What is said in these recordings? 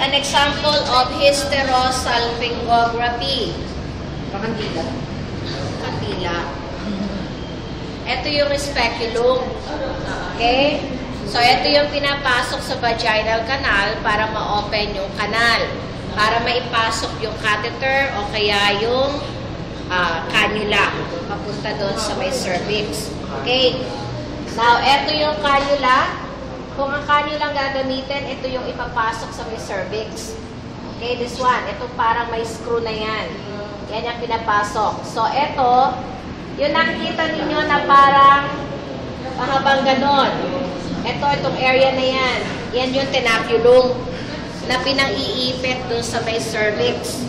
an example of hysterosalpingography. Pakandila. Kandila. Ito yung speculum. Okay? So, ito yung pinapasok sa vaginal canal para ma-open yung kanal. Para maipasok yung catheter o kaya yung cannula. Papunta doon sa may cervix. Okay? Now, ito yung cannula. Kung ang cannula ang gagamitin, ito yung ipapasok sa may cervix. Okay, this one. Ito parang may screw na yan. Yan yung pinapasok. So, ito, yung nakikita ninyo na parang mahabang ganon. Ito, itong area na yan. Yan yung tenaculum na pinang-iipit dun sa may cervix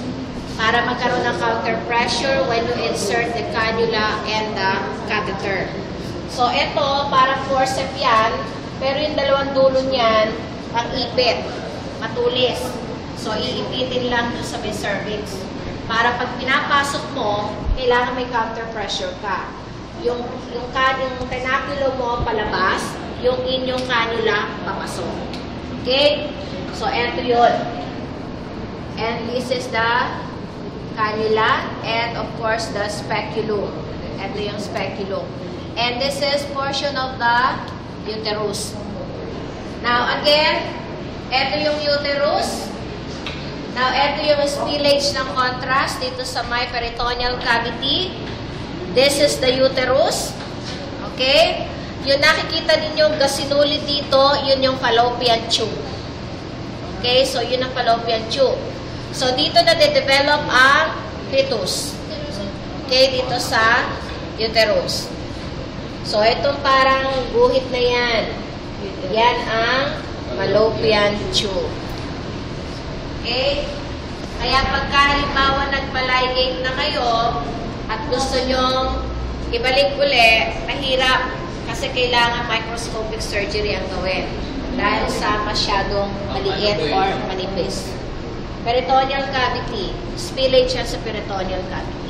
para magkaroon ng counter pressure when you insert the cannula and the catheter. So, ito, parang forceps yan, pero yung dalawang dulo niyan, ang ipit, matulis. So, iipitin lang dun sa may cervix. Para pag pinapasok mo, kailangan may counter pressure ka. Yung tenaculum mo palabas, yung inyong cannula papasok. Okay? So, eto yun. And this is the cannula and of course the speculum. Eto yung speculum. And this is portion of the uterus. Now, again, eto yung uterus. Now, ito yung spillage ng contrast dito sa my peritoneal cavity. This is the uterus. Okay? Yung nakikita ninyong gasinulid dito, yun yung fallopian tube. Okay? So, yun ang fallopian tube. So, dito na de-develop ang fetus. Okay? Dito sa uterus. So, itong parang guhit na yan. Yan ang fallopian tube. Okay? Kaya pagka halimbawa nagpalaygate na kayo at gusto nyong ibalik uli, mahirap kasi kailangan microscopic surgery ang gawin dahil sa masyadong maliit or manipis. Peritoneal cavity. Spillage yan sa peritoneal cavity.